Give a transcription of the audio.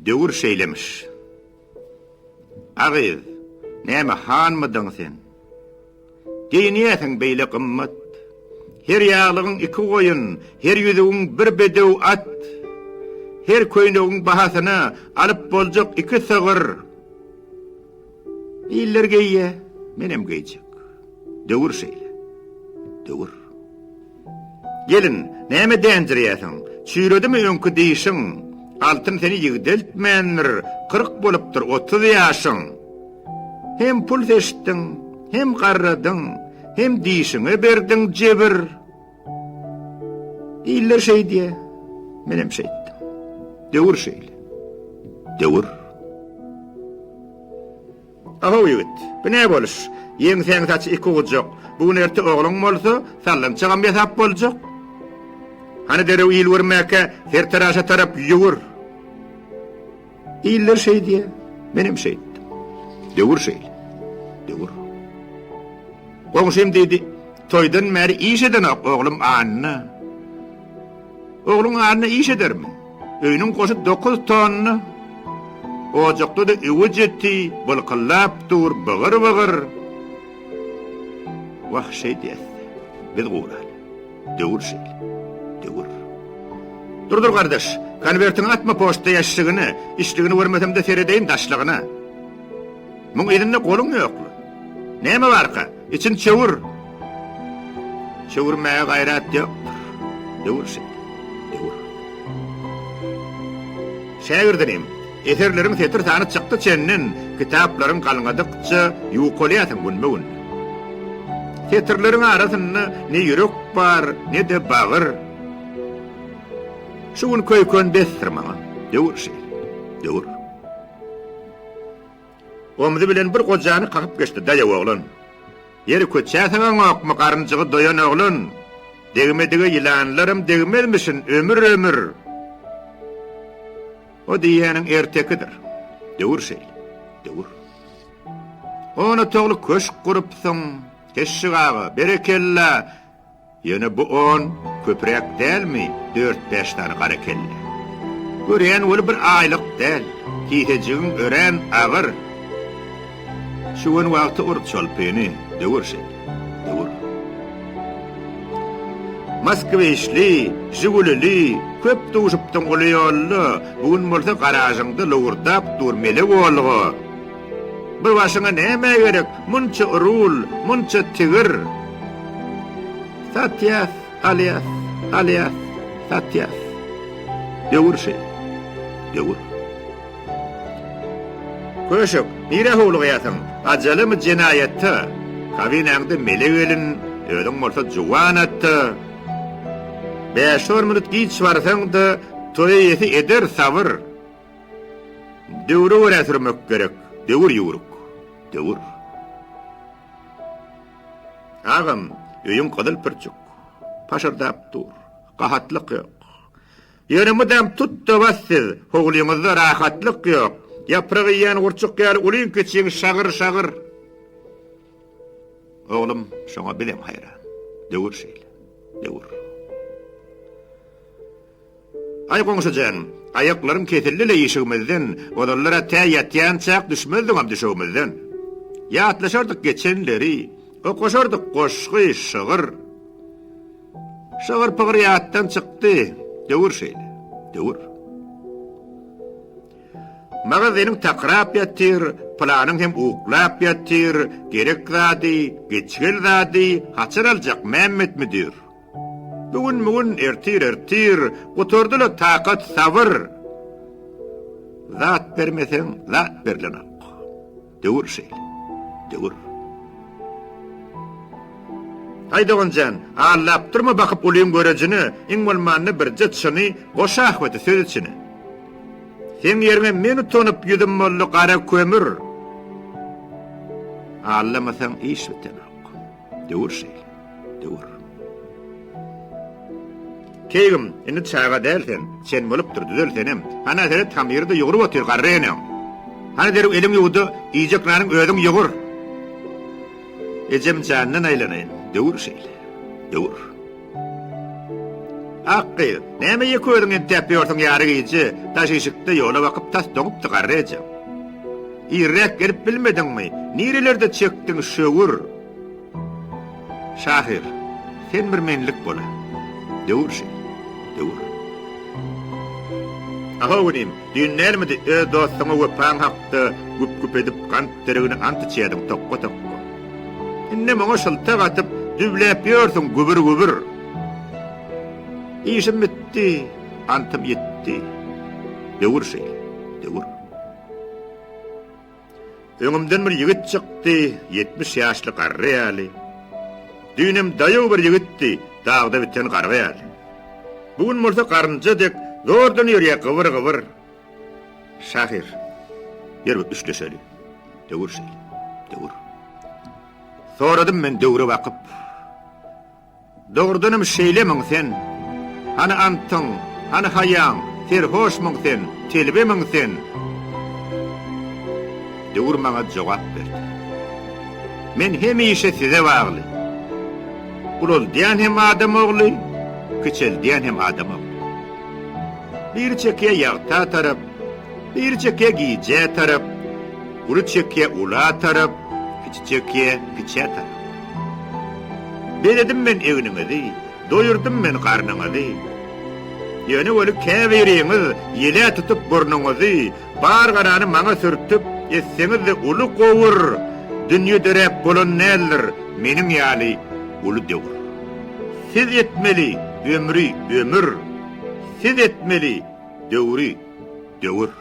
Döwür şeýlemiş. A-gyz, näme hanmydyň sen? Geýinýärsiň beýle gymmat. Her ýaglygyň 2 goýun, her ýüzügiň 1 bedew at. Her köýnegiň bahasyna alyp boljak 2 sygyr. Iller geýýär, menem geýjek. Döwür şeýle. Döwür. Gelin, näme dänjirýärsiň? Çüýredimi öňki dişiň? Altyn seni ýigdeltmändir, 40 bolupdyr, 30 ýaşyň. Hem pul seçdiň, hem garradyň, hem dişiňe berdiň jebir. Iller şeý diýe, menem şeýtdim. Döwür şeýle. Döwür. Aha ýigit, bu näme boluş? Ýeň sen saç 2 gujak. Bu nerte ogluň bolsa, sallan çagam ýasap boljak. Hani derew ýyl vermäke, her taraşa tarap ýugur. İller şeý diýe, menem şeýtdim. Döwür şeýle. Döwür. Goňşym dedi, toýdan märi iş eden oglum anna. Oglum anna iş edermi? Öýnüň goşy 9 tonna. Ojakda da üwe jetdi, bolqallap dur, bıgır. Wah şeý diýär. Biz goýar. Döwür şeýle. Döwür. Dur kardeş, konvertiň atma poçta ýaşygyny, işligini görmesem de seredeýin daşlygyna. Muň elinde goluň ýoklu. Näme barka? İçin çowur. Çowurmaýa gaýrat ýok. Döwür şeýle. Döwür. Şägirdinim. Eterleriň setir sany çykdy çenden, kitaplaryň galňadykça ýukolýasyň günme-gün. Setirleriň arasynda ne ýürek bar, ne de bagyr. Şuň köýkön bestirmaňa. Döwür şeýle. Döwür. Omdy bilen bir gojany qakyp geçdi daýa oglan. Ýeri köçäsiň okma garynjygy doýan oglan. Degmedigi ýylanlarym degmezmişin ömür. O diýäniň ertekidir. Döwür şeýle. Döwür. Ona togly köşk gurypsyň. Keşşigagy, berekella. Ýene bu 10 köprek dälmi? 4-5 tane gara kelle. Görýän ol bir aýlyk däl. Kiýtejigiň ören agyr. Şuň wagty urut çolpyny. Döwür şeýle. Döwür. Moskweşli, Jigulili, köp duşupdyň uly ýolly. Bugün bolsa garažyňda lowurdap durmeli bolgy. Bir başyňa näme gerek? Munça rul, munça tigir. Satyas, alias, satyas. Döwür şeýle. Döwür. Köşük, nire howlugyýasyň? Ajalymy jinayetde? Kabinäňde melegelin, ödüň bolsa juwan atdy. 5 minut giç barsaň da toýy eder sabır. Döwür öräsirmek gerek. Döwür ýuruk. Döwür. Agam, öýüň gadyl pirçik. Paşardap dur. Gahatlyk ýok. Ýöремедem tutdy wassiz. Howlyňyzda rahatlyk ýok. Ýapragy ýan urçuk ýaly ulyn keçiň şagyr. Oglum, şoňa bilem hayran. Döwür şeýle. Döwür. Ay goňşajan, aýaklaryň kesilile ýeşigimizden, odalara täýýatýan çaq düşmezdiň abdüşegimizden. Ýatlaşardyk geçenleri, okoşardyk goşgy, şygyr. Şygyr pygyr ýatdan çykdy. Döwür şeýle. Döwür. Magaziniň takrap ýatyr, planyň hem uklap ýatyr, gerek zady, geçgel zady, haçar aljak Mehmet müdir. Bugün ertir, guturdyla taqat sabır. Zat bermeseň, zat berlenek. Döwür şeýle. Döwür. Aýdagyňjan, allap durma bakyp ulym görejini, iň bolmany bir jetçyny goşak we söýçini. Sen ýerine meni tonyp ýüzüm molly gara kömür. Allamasaň iş bitenek. Döwür şeýle. Döwür. Kerim, indi çağa dälsen, sen bolup dur düzelsenem. Hana seni tam ýerde ýugurup otyr garrenem. Hana derim elim ýuwdy, iýjekläriň özüň ýugur. Ejem jandan aýlanaýyn. Döwür şeýle. Döwür. A-gyz, näme ýeköýüň entäpýärsiň ýary giýji, taşyşykda ýola bakyp tas doňup tygarrajak. İrek gelip bilmediňmi? Nirelerde çekdiň şowur? Şahir, sen bir menlik bola. Döwür şeýle, döwür. Ahawnym, dinlermidi öz dostuňa wepaň hakda güp edip gantdyrygyny antyçýadyň tokko. Inne maňa şyltak atyp dübläp ýörsiň gübür. İşim bitti, antym ýetdi. Döwür şeýle, döwür. Öňümden bir ýigit çykdy, 70 ýaşly garry ýaly. Düýnem daýaw bir ýigitdi, dagda biten garry ýaly. Bugun mursa garynjadek zordan ýürýär gyvyr. Şahir, ýer üçleşeli. Döwür şeýle, döwür. Soradym men döwüre bakyp. Dogrudanam şeýlemiň sen. Hani antyň, hani haýaň, terhoşmyň sen, telbemiň sen. Döwür maňa jogap berdi. Men hemişe size bagly. Ulul diýen hem adam ogly, kiçel diýen hem adam ogly. Bir çekiye ýagta tarap, bir çekiye giýje tarap, ulu çekiye ula tarap, kiçi çekiye kiçe tarap. Bededim men egniňizi, doýurdum men garnyňyzy. Ýöne öli käbiriňiz, ýele tutup burnuňyzy, bar garany maňa sürtüp, esseňiz ulu gowur, dünýe derep bolan näler, meniň ýaly ulu döwür. Siz etmeli ömrü ömür, siz etmeli döwri döwür.